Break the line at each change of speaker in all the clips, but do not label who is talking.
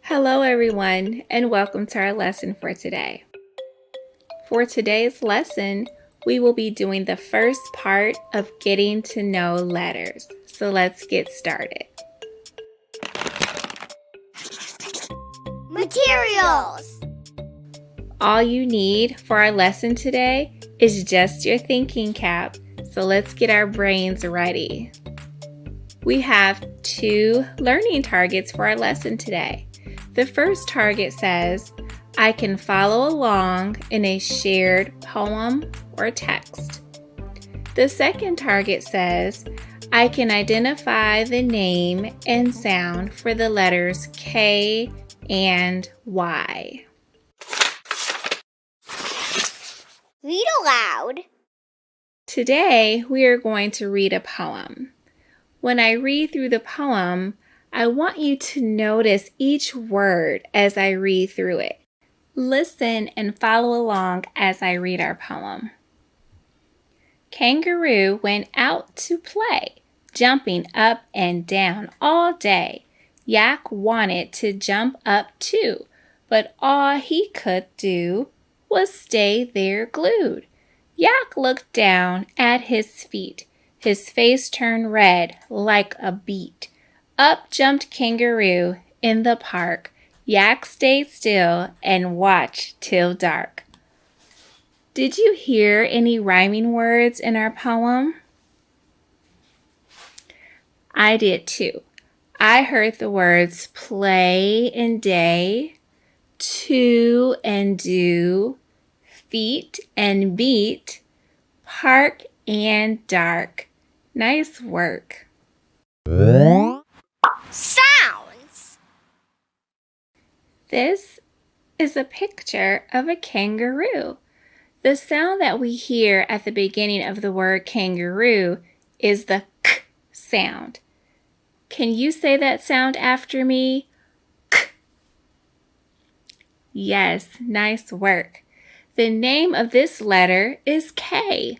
Hello, everyone, and welcome to our lesson for today. For today's lesson, we will be doing the first part of getting to know letters. So let's get started.
Materials.
All you need for our lesson today is just your thinking cap. So let's get our brains ready. We have 2 learning targets for our lesson today. The first target says, I can follow along in a shared poem or text. The second target says, I can identify the name and sound for the letters K and Y.
Read aloud.
Today, we are going to read a poem. When I read through the poem, I want you to notice each word as I read through it. Listen and follow along as I read our poem. Kangaroo went out to play, jumping up and down all day. Yak wanted to jump up too, but all he could do was stay there glued. Yak looked down at his feet. His face turned red like a beet. Up jumped Kangaroo in the park. Yak stayed still and watched till dark. Did you hear any rhyming words in our poem? I did too. I heard the words play and day, to and do, feet and beat, park and dark. Nice work.
Sounds.
This is a picture of a kangaroo. The sound that we hear at the beginning of the word kangaroo is the k sound. Can you say that sound after me? K. Yes, nice work. The name of this letter is K.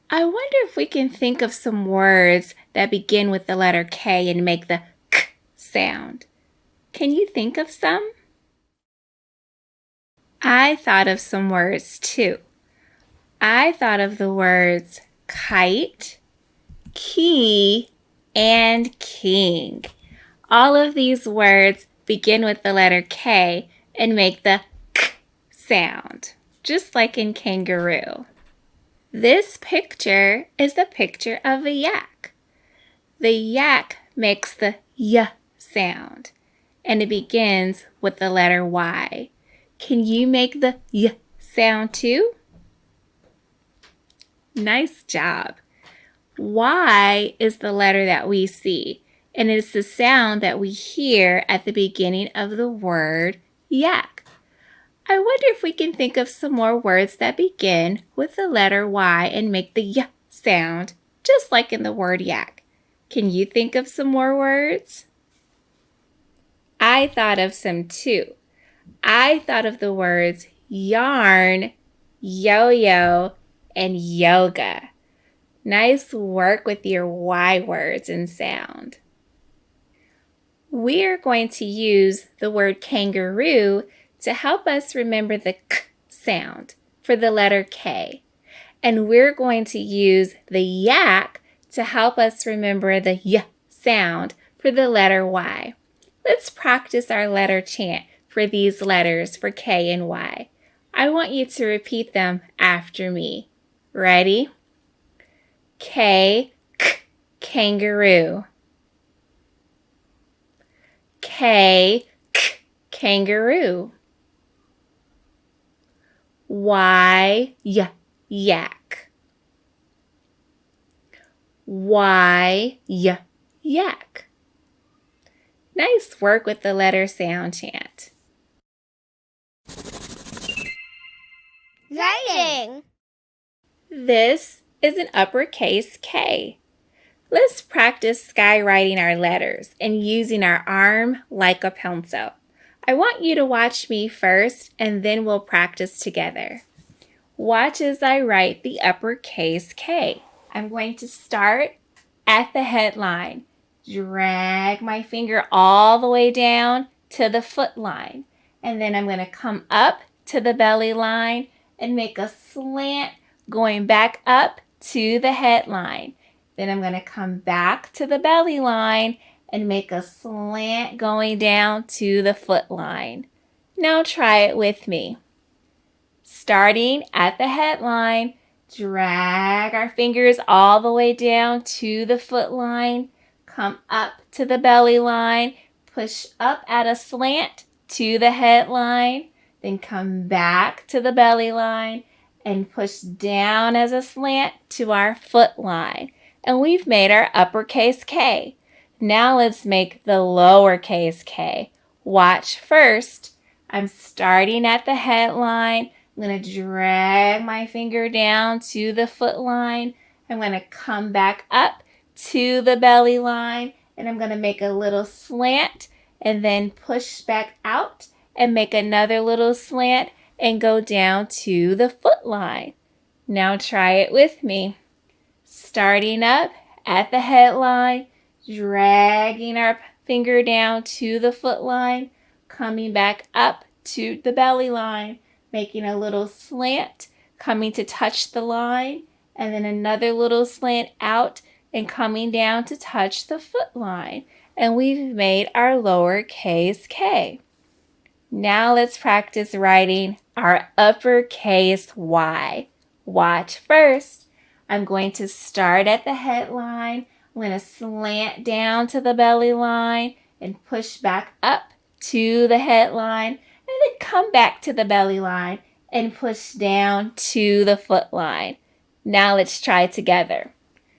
I wonder if we can think of some words that begin with the letter K and make the k sound. Can you think of some? I thought of some words too. I thought of the words kite, key, and king. All of these words begin with the letter K and make the k sound, just like in kangaroo. This picture is the picture of a yak. The yak makes the y sound, and it begins with the letter Y. Can you make the y sound too? Nice job. Y is the letter that we see, and it's the sound that we hear at the beginning of the word yak. I wonder if we can think of some more words that begin with the letter Y and make the y sound, just like in the word yak. Can you think of some more words? I thought of some too. I thought of the words yarn, yo-yo, and yoga. Nice work with your Y words and sound. We're going to use the word kangaroo to help us remember the k sound for the letter K. And we're going to use the yak to help us remember the y sound for the letter Y. Let's practice our letter chant for these letters for K and Y. I want you to repeat them after me. Ready? K, k, kangaroo. K, k, kangaroo. Y, yak. Y, yak. Nice work with the letter sound chant.
Writing.
This is an uppercase K. Let's practice skywriting our letters and using our arm like a pencil. I want you to watch me first and then we'll practice together. Watch as I write the uppercase K. I'm going to start at the headline. Drag my finger all the way down to the foot line. And then I'm going to come up to the belly line and make a slant going back up to the head line. Then I'm going to come back to the belly line and make a slant going down to the foot line. Now try it with me. Starting at the head line, drag our fingers all the way down to the foot line, come up to the belly line, push up at a slant to the head line, then come back to the belly line and push down as a slant to our foot line. And we've made our uppercase K. Now let's make the lowercase K. Watch first. I'm starting at the head line. I'm going to drag my finger down to the foot line. I'm going to come back up to the belly line, and I'm going to make a little slant and then push back out and make another little slant and go down to the foot line. Now try it with me. Starting up at the head line, dragging our finger down to the foot line, coming back up to the belly line, making a little slant, coming to touch the line, and then another little slant out and coming down to touch the foot line. And we've made our lowercase K. Now let's practice writing our uppercase Y. Watch first. I'm going to start at the head line. I'm going to slant down to the belly line and push back up to the head line, and then come back to the belly line and push down to the foot line. Now let's try together.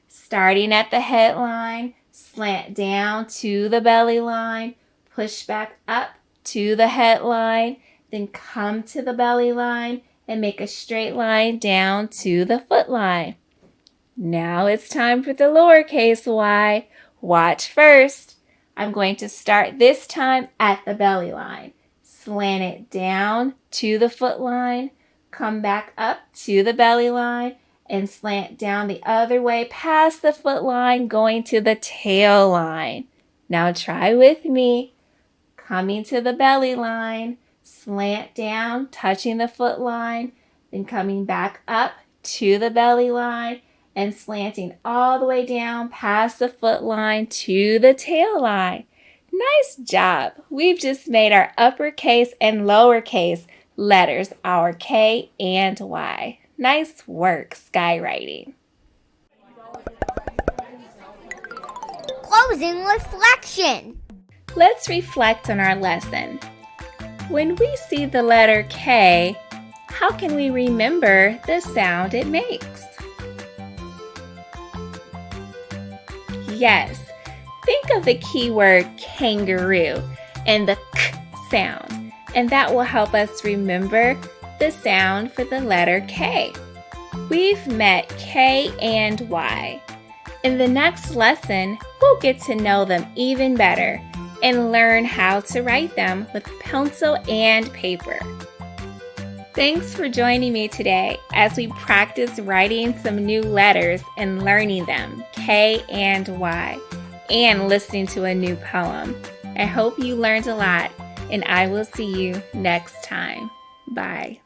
Starting at the head line, slant down to the belly line, push back up to the head line, then come to the belly line and make a straight line down to the foot line. Now it's time for the lowercase y. Watch first. I'm going to start this time at the belly line. Slant it down to the foot line, come back up to the belly line, and slant down the other way past the foot line, going to the tail line. Now try with me. Coming to the belly line, slant down, touching the foot line, then coming back up to the belly line, and slanting all the way down past the foot line to the tail line. Nice job! We've just made our uppercase and lowercase letters, our K and Y. Nice work, skywriting.
Closing reflection.
Let's reflect on our lesson. When we see the letter K, how can we remember the sound it makes? Yes, think of the keyword kangaroo and the K sound, and that will help us remember the sound for the letter K. We've met K and Y. In the next lesson, we'll get to know them even better and learn how to write them with pencil and paper. Thanks for joining me today as we practice writing some new letters and learning them, K and Y, and listening to a new poem. I hope you learned a lot, and I will see you next time. Bye.